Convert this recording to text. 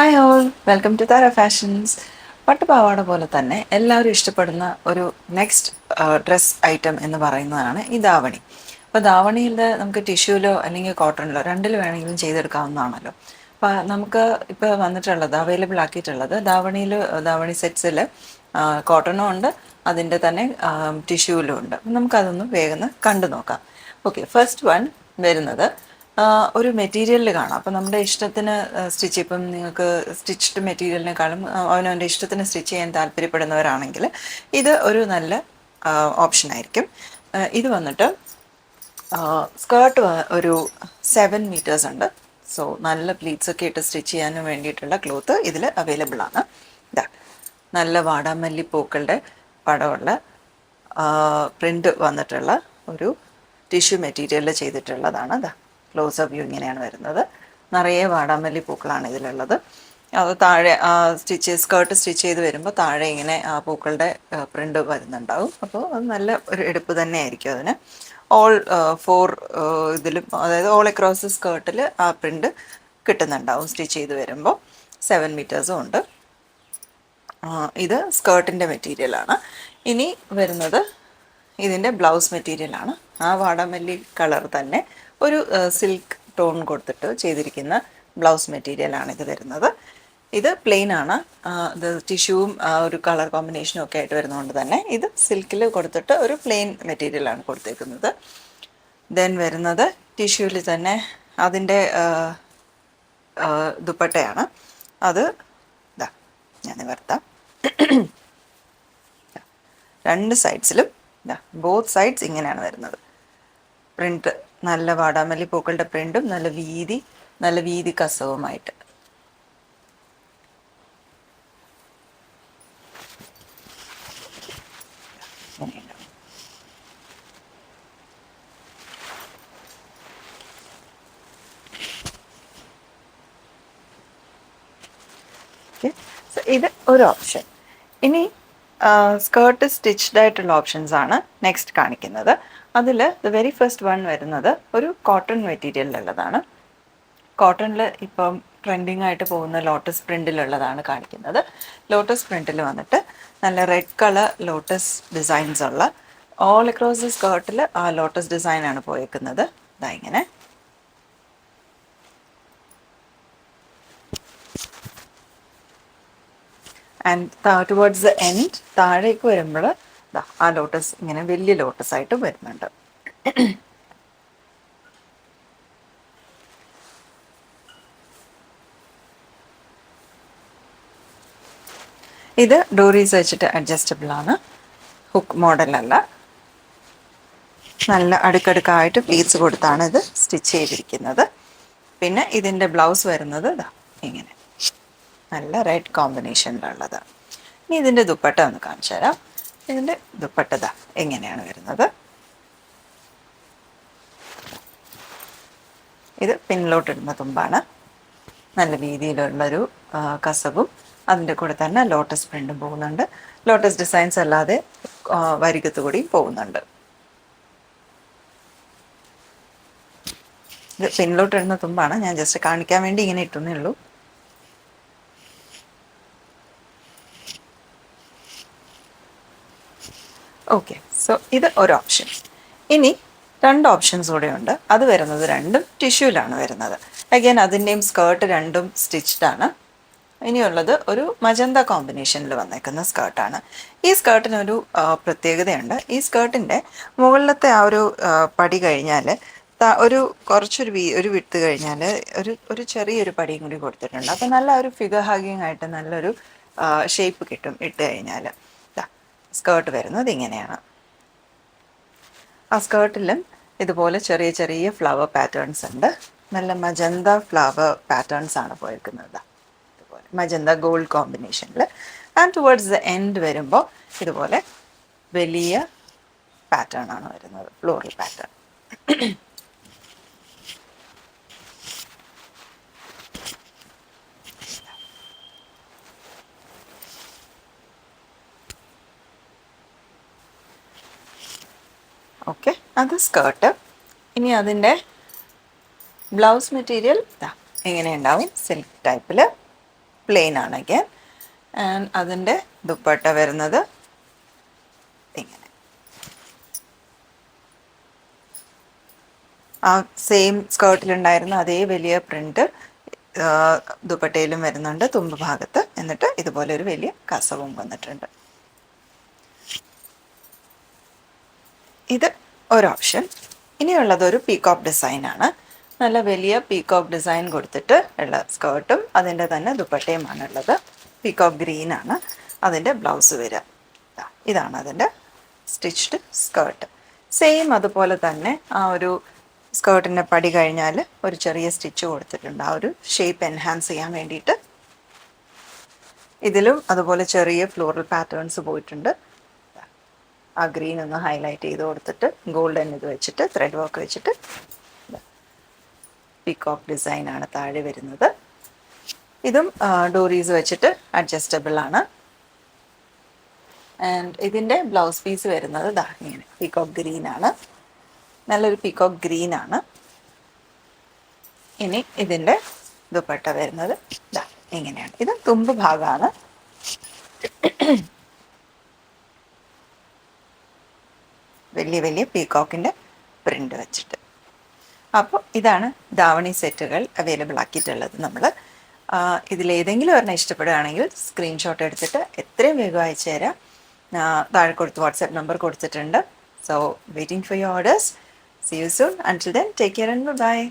Hi all, welcome to Tara fashions. പട്ടുപാവാട പോലെ തന്നെ എല്ലാവരും ഇഷ്ടപ്പെടുന്ന ഒരു നെക്സ്റ്റ് ഡ്രസ് ഐറ്റം എന്ന് പറയുന്നതാണ് ഈ ധാവണി. അപ്പോൾ ധാവണിയിൽ നമുക്ക് ടിഷ്യൂലോ അല്ലെങ്കിൽ കോട്ടണിലോ രണ്ടിൽ വേണമെങ്കിലും ചെയ്തെടുക്കാവുന്നതാണല്ലോ. അപ്പോൾ നമുക്ക് ഇപ്പോൾ വന്നിട്ടുള്ളത് അവൈലബിൾ ആക്കിയിട്ടുള്ളത് ധാവണി സെറ്റ്സിൽ കോട്ടണും ഉണ്ട്, അതിൻ്റെ തന്നെ ടിഷ്യൂലും ഉണ്ട്. നമുക്കതൊന്ന് വേഗം കണ്ടു നോക്കാം. ഓക്കെ, ഫസ്റ്റ് വൺ വരുന്നത് ഒരു മെറ്റീരിയലിൽ കാണാം. അപ്പം നമ്മുടെ ഇഷ്ടത്തിന് സ്റ്റിച്ച്, ഇപ്പം നിങ്ങൾക്ക് സ്റ്റിച്ച്ഡ് മെറ്റീരിയലിനെക്കാളും അവനവൻ്റെ ഇഷ്ടത്തിന് സ്റ്റിച്ച് ചെയ്യാൻ താല്പര്യപ്പെടുന്നവരാണെങ്കിൽ ഇത് ഒരു നല്ല ഓപ്ഷൻ ആയിരിക്കും. ഇത് വന്നിട്ട് സ്കേർട്ട് ഒരു 7 മീറ്റേഴ്സ് ഉണ്ട്. സോ നല്ല പ്ലീറ്റ്സ് ഒക്കെ ഇട്ട് സ്റ്റിച്ച് ചെയ്യാനും വേണ്ടിയിട്ടുള്ള ക്ലോത്ത് ഇതിൽ അവൈലബിൾ ആണ്. ഇതാ നല്ല വാടാമല്ലി പൂക്കളുടെ പടമുള്ള പ്രിൻ്റ് വന്നിട്ടുള്ള ഒരു ടിഷ്യൂ മെറ്റീരിയലിൽ ചെയ്തിട്ടുള്ളതാണ്. അതാ ക്ലോസ് വ്യൂ ഇങ്ങനെയാണ് വരുന്നത്. നിറയെ വാടാമല്ലി പൂക്കളാണ് ഇതിലുള്ളത്. അത് താഴെ സ്കേർട്ട് സ്റ്റിച്ച് ചെയ്ത് വരുമ്പോൾ താഴെ ഇങ്ങനെ ആ പൂക്കളുടെ പ്രിൻ്റ് വരുന്നുണ്ടാവും. അപ്പോൾ അത് നല്ല ഒരു എടുപ്പ് തന്നെ ആയിരിക്കും അതിന്. ഓൾ 4 ഇതിലും, അതായത് ഓൾ അക്രോസ് സ്കേർട്ടിൽ ആ പ്രിൻ്റ് കിട്ടുന്നുണ്ടാവും സ്റ്റിച്ച് ചെയ്ത് വരുമ്പോൾ. 7 മീറ്റേഴ്സും ഉണ്ട്. ഇത് സ്കേർട്ടിൻ്റെ മെറ്റീരിയലാണ്. ഇനി വരുന്നത് ഇതിൻ്റെ ബ്ലൗസ് മെറ്റീരിയലാണ്. ആ വാടാമല്ലി കളർ തന്നെ ഒരു സിൽക്ക് ടോൺ കൊടുത്തിട്ട് ചെയ്തിരിക്കുന്ന ബ്ലൗസ് മെറ്റീരിയലാണ് ഇത് വരുന്നത്. ഇത് പ്ലെയിൻ ആണ്. ഇത് ടിഷ്യൂവും ഒരു കളർ കോമ്പിനേഷനും ഒക്കെ ആയിട്ട് വരുന്നതുകൊണ്ട് തന്നെ ഇത് സിൽക്കിൽ കൊടുത്തിട്ട് ഒരു പ്ലെയിൻ മെറ്റീരിയലാണ് കൊടുത്തേക്കുന്നത്. ദെൻ വരുന്നത് ടിഷ്യൂവിൽ തന്നെ അതിൻ്റെ ദുപ്പട്ടയാണ്. അത് ഇതാ ഞാൻ നിവർത്താം. രണ്ട് സൈഡ്സിലും ഇതാ ബോത്ത് സൈഡ്സ് ഇങ്ങനെയാണ് വരുന്നത്. പ്രിൻ്റ് നല്ല വാടാമല്ലി പൂക്കളുടെ പ്രിൻ്റും നല്ല വീതി കസവുമായിട്ട്. ഇത് ഒരു ഓപ്ഷൻ. ഇനി സ്കേർട്ട് സ്റ്റിച്ച്ഡ് ആയിട്ടുള്ള ഓപ്ഷൻസ് ആണ് നെക്സ്റ്റ് കാണിക്കുന്നത്. അതിൽ ദ വെരി ഫസ്റ്റ് വൺ വരുന്നത് ഒരു കോട്ടൺ മെറ്റീരിയലിലുള്ളതാണ്. കോട്ടണിൽ ഇപ്പം ട്രെൻഡിങ് ആയിട്ട് പോകുന്ന ലോട്ടസ് പ്രിൻറ്റിലുള്ളതാണ് കാണിക്കുന്നത്. ലോട്ടസ് പ്രിൻറ്റിൽ വന്നിട്ട് നല്ല റെഡ് കളർ ലോട്ടസ് ഡിസൈൻസ് ഉള്ള ഓൾ അക്രോസ് ദി സ്കേർട്ടിൽ ആ ലോട്ടസ് ഡിസൈനാണ് പോയേക്കുന്നത്. ഇതാ ഇങ്ങനെ. ആൻഡ് ടുവേർഡ്സ് ദ എൻഡ് താഴേക്ക് വരുമ്പോൾ ആ ലോട്ടസ് ഇങ്ങനെ വലിയ ലോട്ടസ് ആയിട്ട് വരുന്നുണ്ട്. ഇത് ഡോറീസ് വെച്ചിട്ട് അഡ്ജസ്റ്റബിൾ ആണ്, ഹുക്ക് മോഡലല്ല. നല്ല അടുക്കടുക്കായിട്ട് പ്ലീറ്റ്സ് കൊടുത്താണ് ഇത് സ്റ്റിച്ച് ചെയ്തിരിക്കുന്നത്. പിന്നെ ഇതിൻ്റെ ബ്ലൗസ് വരുന്നത് ഇതാ ഇങ്ങനെ നല്ല റെഡ് കോമ്പിനേഷനിലുള്ളത്. ഇനി ഇതിൻ്റെ ദുപ്പട്ട ഒന്ന് കാണിച്ചു തരാം. ഇതിൻ്റെ ദുപ്പട്ട ഇതാ എങ്ങനെയാണ് വരുന്നത്. ഇത് പിന്നിലോട്ടിടുന്ന തുമ്പാണ്. നല്ല രീതിയിലുള്ളൊരു കസവും അതിൻ്റെ കൂടെ തന്നെ ലോട്ടസ് പ്രിൻറ്റും പോകുന്നുണ്ട്. ലോട്ടസ് ഡിസൈൻസ് അല്ലാതെ വരികത്ത് കൂടി പോകുന്നുണ്ട്. ഇത് പിന്നിലോട്ടിടുന്ന തുമ്പാണ്. ഞാൻ ജസ്റ്റ് കാണിക്കാൻ വേണ്ടി ഇങ്ങനെ ഇട്ടുന്നേ ഉള്ളൂ. ഓക്കെ, സോ ഇത് ഒരു ഓപ്ഷൻ. ഇനി 2 ഓപ്ഷൻസ് കൂടെ ഉണ്ട്. അത് വരുന്നത് രണ്ടും ടിഷ്യൂലാണ് വരുന്നത്. അഗൈൻ അതിൻ്റെയും സ്കേർട്ട് രണ്ടും സ്റ്റിച്ച്ഡ് ആണ്. ഇനിയുള്ളത് ഒരു മജന്ത കോമ്പിനേഷനിൽ വന്നേക്കുന്ന സ്കേർട്ടാണ്. ഈ സ്കേർട്ടിനൊരു പ്രത്യേകതയുണ്ട്. ഈ സ്കേർട്ടിൻ്റെ മുകളിലത്തെ ആ ഒരു പടി കഴിഞ്ഞാൽ ഒരു വിട്ട് കഴിഞ്ഞാൽ ഒരു ചെറിയൊരു പടിയും കൂടി കൊടുത്തിട്ടുണ്ട്. അപ്പോൾ നല്ല ഒരു ഫിഗർ ഹഗിങ് ആയിട്ട് നല്ലൊരു ഷേപ്പ് കിട്ടും ഇട്ട് കഴിഞ്ഞാൽ. സ്കേർട്ട് വരുന്നത് ഇങ്ങനെയാണ്. ആ സ്കേർട്ടിലും ഇതുപോലെ ചെറിയ ചെറിയ ഫ്ലവർ പാറ്റേൺസ് ഉണ്ട്. നല്ല മജന്ത ഫ്ലവർ പാറ്റേൺസ് ആണ് പോയിരിക്കുന്നത്. ഇതുപോലെ മജന്ത ഗോൾഡ് കോമ്പിനേഷനിൽ. ആൻഡ് ടുവേർഡ്സ് ദ എൻഡ് വരുമ്പോൾ ഇതുപോലെ വലിയ പാറ്റേൺ ആണ് വരുന്നത്, ഫ്ലോറൽ പാറ്റേൺ. ഓക്കെ, അത് സ്കേർട്ട്. ഇനി അതിൻ്റെ ബ്ലൗസ് മെറ്റീരിയൽ എങ്ങനെ ഉണ്ടാവും? സിൽക്ക് ടൈപ്പിൽ പ്ലെയിൻ ആണ് again. ആൻഡ് അതിൻ്റെ ദുപ്പട്ട വരുന്നത് ഇങ്ങനെ. ആ സെയിം സ്കേർട്ടിലുണ്ടായിരുന്ന അതേ വലിയ പ്രിൻ്റ് ദുപ്പട്ടയിലും വരുന്നുണ്ട് തുമ്പ് ഭാഗത്ത്. എന്നിട്ട് ഇതുപോലെ ഒരു വലിയ കസവും വന്നിട്ടുണ്ട്. ഇത് ഒരു ഓപ്ഷൻ. ഇനിയുള്ളത് ഒരു പീകോക്ക് ഡിസൈനാണ്. നല്ല വലിയ പീകോക്ക് ഡിസൈൻ കൊടുത്തിട്ട് ഉള്ള സ്കേർട്ടും അതിൻ്റെ തന്നെ ദുപ്പട്ടയുമാണ് ഉള്ളത്. പീകോക്ക് ഗ്രീനാണ് അതിൻ്റെ ബ്ലൗസ് വരിക. ഇതാണ് അതിൻ്റെ സ്റ്റിച്ച്ഡ് സ്കേർട്ട്. സെയിം അതുപോലെ തന്നെ ആ ഒരു സ്കേർട്ടിൻ്റെ പടി കഴിഞ്ഞാൽ ഒരു ചെറിയ സ്റ്റിച്ച് കൊടുത്തിട്ടുണ്ട്, ആ ഒരു ഷേപ്പ് എൻഹാൻസ് ചെയ്യാൻ വേണ്ടിയിട്ട്. ഇതിലും അതുപോലെ ചെറിയ ഫ്ലോറൽ പാറ്റേൺസ് പോയിട്ടുണ്ട്. ആ ഗ്രീൻ ഒന്ന് ഹൈലൈറ്റ് ചെയ്ത് കൊടുത്തിട്ട് ഗോൾഡൻ ഇത് വെച്ചിട്ട് ത്രെഡ് വർക്ക് വെച്ചിട്ട് പീകോക്ക് ഡിസൈനാണ് താഴെ വരുന്നത്. ഇതും ഡോറീസ് വെച്ചിട്ട് അഡ്ജസ്റ്റബിൾ ആണ്. ആൻഡ് ഇതിൻ്റെ ബ്ലൗസ് പീസ് വരുന്നത് ദാ ഇങ്ങനെ പീകോക്ക് ഗ്രീനാണ്, നല്ലൊരു പീകോക്ക് ഗ്രീനാണ്. ഇനി ഇതിൻ്റെ ദുപ്പട്ട വരുന്നത് ദാ ഇങ്ങനെയാണ്. ഇത് തുമ്പ് ഭാഗമാണ്. വലിയ വലിയ പീകോക്കിൻ്റെ പ്രിൻ്റ് വെച്ചിട്ട്. അപ്പോൾ ഇതാണ് ധാവണി സെറ്റുകൾ അവൈലബിൾ ആക്കിയിട്ടുള്ളത്. നമ്മൾ ഇതിലേതെങ്കിലും ഒരെണ്ണം ഇഷ്ടപ്പെടുകയാണെങ്കിൽ സ്ക്രീൻഷോട്ട് എടുത്തിട്ട് എത്രയും വേഗം അയച്ചു തരാം. താഴെ കൊടുത്ത് വാട്സാപ്പ് നമ്പർ കൊടുത്തിട്ടുണ്ട്. So waiting for your orders. See you soon. Until then, take care and bye-bye.